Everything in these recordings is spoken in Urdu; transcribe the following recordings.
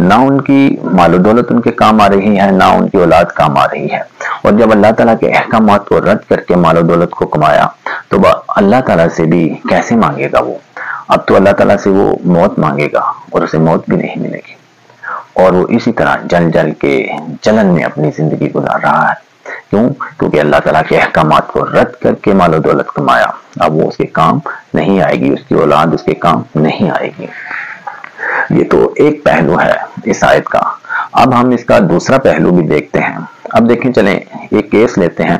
نہ ان کی مال و دولت ان کے کام آ رہی ہے، نہ ان کی اولاد کام آ رہی ہے۔ اور جب اللہ تعالیٰ کے احکامات کو رد کر کے مال و دولت کو کمایا تو اللہ تعالیٰ سے بھی کیسے مانگے گا وہ؟ اب تو اللہ تعالیٰ سے وہ موت مانگے گا اور اسے موت بھی نہیں ملے گی، اور وہ اسی طرح جل جل کے جلن میں اپنی زندگی گزار رہا ہے۔ کیوں؟ کیونکہ اللہ تعالیٰ کے احکامات کو رد کر کے مال و دولت کمایا، اب وہ اس کے کام نہیں آئے گی، اس کی اولاد اس کے کام نہیں آئے گی۔ یہ تو ایک پہلو ہے اس آیت کا۔ اب ہم اس کا دوسرا پہلو بھی دیکھتے ہیں۔ اب دیکھیں، چلیں ایک کیس لیتے ہیں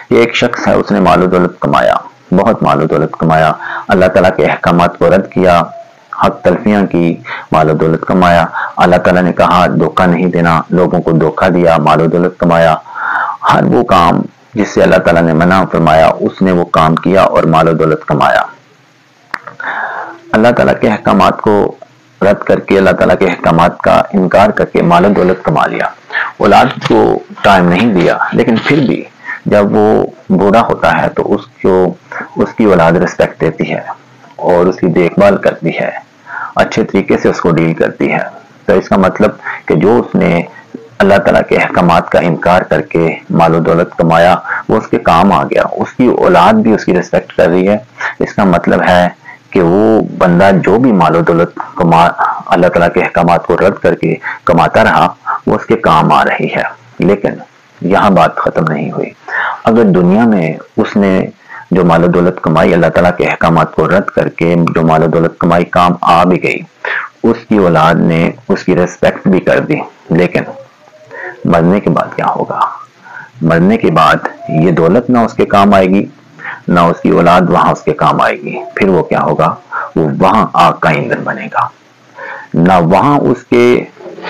کہ ایک شخص ہے، اس نے مال و دولت کمایا، بہت مال و دولت کمایا، اللہ تعالیٰ کے احکامات کو رد کیا، حق تلفیاں کی، مال و دولت کمایا، اللہ تعالیٰ نے کہا دھوکہ نہیں دینا، لوگوں کو دھوکہ دیا، مال و دولت کمایا، ہر وہ کام جس سے اللہ تعالیٰ نے منع فرمایا اس نے وہ کام کیا اور مال و دولت کمایا۔ اللہ تعالیٰ کے احکامات کو رد کر کے، اللہ تعالیٰ کے احکامات کا انکار کر کے مال و دولت کما لیا، اولاد کو ٹائم نہیں دیا، لیکن پھر بھی جب وہ بوڑھا ہوتا ہے تو اس کی اولاد ریسپیکٹ دیتی ہے اور اس کی دیکھ بھال کرتی ہے، اچھے طریقے سے اس کو ڈیل کرتی ہے۔ تو اس کا مطلب کہ جو اس نے اللہ تعالیٰ کے احکامات کا انکار کر کے مال و دولت کمایا وہ اس کے کام آ گیا، اس کی اولاد بھی اس کی ریسپیکٹ کر رہی ہے۔ اس کا مطلب ہے کہ وہ بندہ جو بھی مال و دولت اللہ تعالیٰ کے احکامات کو رد کر کے کماتا رہا وہ اس کے کام آ رہی ہے۔ لیکن یہاں بات ختم نہیں ہوئی۔ اگر دنیا میں اس نے جو مال و دولت کمائی، اللہ تعالیٰ کے احکامات کو رد کر کے جو مال و دولت کمائی کام آ بھی گئی، اس کی اولاد نے اس کی ریسپیکٹ بھی کر دی، لیکن مرنے کے بعد کیا ہوگا؟ مرنے کے بعد یہ دولت نہ اس کے کام آئے گی، نہ اس کی اولاد وہاں اس کے کام آئے گی۔ پھر وہ کیا ہوگا؟ وہ وہاں آگ کا ایندھن بنے گا، نہ وہاں اس کے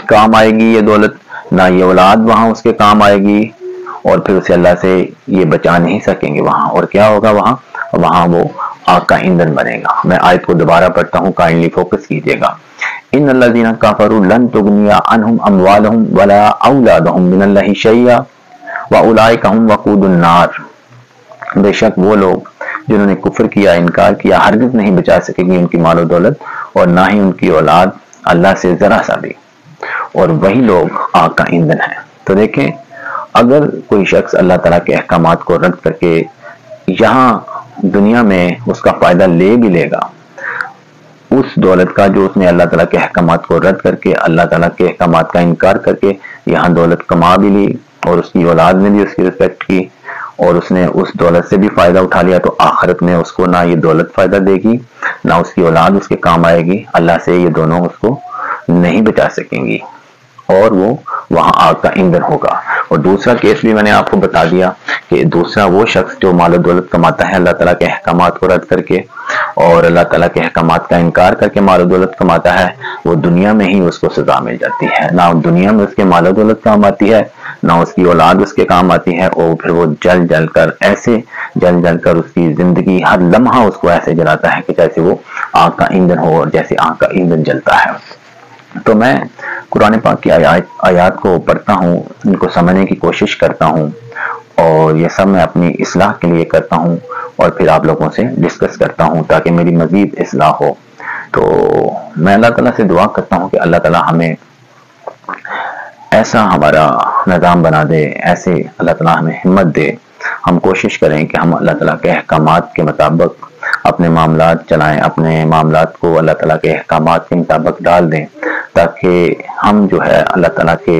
کام آئے گی یہ دولت، نہ یہ اولاد وہاں اس کے کام آئے گی، اور پھر اسے اللہ سے یہ بچا نہیں سکیں گے وہاں۔ اور کیا ہوگا وہاں وہ آگ کا ایندھن بنے گا۔ میں آیت کو دوبارہ پڑھتا ہوں، کائنڈلی فوکس کیجئے گا۔ ان الذین کفروا لن تغنی عنہم اموالہم ولا اولادہم من اللہ شیئا واولئک ھم وقود النار۔ بے شک وہ لوگ جنہوں نے کفر کیا، انکار کیا، ہرگز نہیں بچا سکے گی ان کی مال و دولت اور نہ ہی ان کی اولاد اللہ سے ذرا سا بھی، اور وہی لوگ آگ کا ایندھن ہے۔ تو دیکھیں، اگر کوئی شخص اللہ تعالیٰ کے احکامات کو رد کر کے یہاں دنیا میں اس کا فائدہ لے بھی لے گا، اس دولت کا جو اس نے اللہ تعالیٰ کے احکامات کو رد کر کے، اللہ تعالیٰ کے احکامات کا انکار کر کے یہاں دولت کما بھی لی اور اس کی اولاد نے بھی اس کی رسپیکٹ کی اور اس نے اس دولت سے بھی فائدہ اٹھا لیا، تو آخرت میں اس کو نہ یہ دولت فائدہ دے گی، نہ اس کی اولاد اس کے کام آئے گی، اللہ سے یہ دونوں اس کو نہیں بچا سکیں گی، اور وہ وہاں آگ کا ایندھن ہوگا۔ اور دوسرا کیس بھی میں نے آپ کو بتا دیا کہ دوسرا وہ شخص جو مال و دولت کماتا ہے اللہ تعالیٰ کے احکامات کو رد کر کے اور اللہ تعالیٰ کے احکامات کا انکار کر کے مال و دولت کماتا ہے، وہ دنیا میں ہی اس کو سزا مل جاتی ہے، نہ دنیا میں اس کے مال و دولت کام آتی ہے، نہ اس کی اولاد اس کے کام آتی ہے، اور پھر وہ جل جل کر اس کی زندگی ہر لمحہ اس کو ایسے جلاتا ہے کہ جیسے وہ آگ کا ایندھن ہو، اور جیسے آگ کا ایندھن جلتا ہے۔ تو میں قرآن پاک کی آیات کو پڑھتا ہوں، ان کو سمجھنے کی کوشش کرتا ہوں، اور یہ سب میں اپنی اصلاح کے لیے کرتا ہوں، اور پھر آپ لوگوں سے ڈسکس کرتا ہوں تاکہ میری مزید اصلاح ہو۔ تو میں اللہ تعالیٰ سے دعا کرتا ہوں کہ اللہ تعالیٰ ہمیں ایسا ہمارا نظام بنا دے، ایسے اللہ تعالیٰ ہمیں ہمت دے، ہم کوشش کریں کہ ہم اللہ تعالیٰ کے احکامات کے مطابق اپنے معاملات چلائیں، اپنے معاملات کو اللہ تعالیٰ کے احکامات کے مطابق ڈال دیں، تاکہ ہم جو ہے اللہ تعالیٰ کے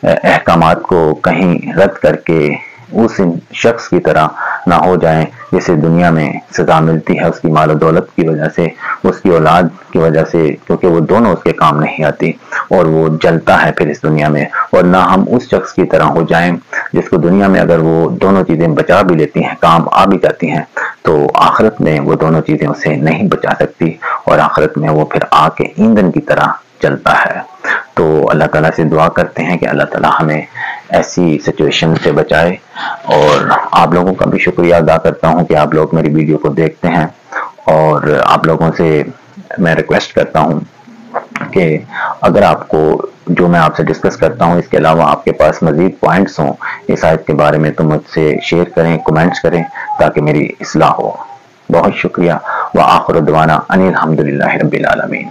احکامات کو کہیں رد کر کے اس شخص کی طرح نہ ہو جائیں جسے دنیا میں سزا ملتی ہے اس کی مال و دولت کی وجہ سے، اس کی اولاد کی وجہ سے، کیونکہ وہ دونوں اس کے کام نہیں آتی اور وہ جلتا ہے پھر اس دنیا میں، اور نہ ہم اس شخص کی طرح ہو جائیں جس کو دنیا میں اگر وہ دونوں چیزیں بچا بھی لیتی ہیں، کام آ بھی جاتی ہیں، تو آخرت میں وہ دونوں چیزیں اسے نہیں بچا سکتی اور آخرت میں وہ پھر آگ کے ایندھن کی طرح چلتا ہے۔ تو اللہ تعالیٰ سے دعا کرتے ہیں کہ اللہ تعالیٰ ہمیں ایسی سچویشن سے بچائے، اور آپ لوگوں کا بھی شکریہ ادا کرتا ہوں کہ آپ لوگ میری ویڈیو کو دیکھتے ہیں، اور آپ لوگوں سے میں ریکویسٹ کرتا ہوں کہ اگر آپ کو جو میں آپ سے ڈسکس کرتا ہوں اس کے علاوہ آپ کے پاس مزید پوائنٹس ہوں اس آیت کے بارے میں تو مجھ سے شیئر کریں، کمنٹس کریں تاکہ میری اصلاح ہو۔ بہت شکریہ، وآخر دعوانا ان الحمدللہ رب العالمین۔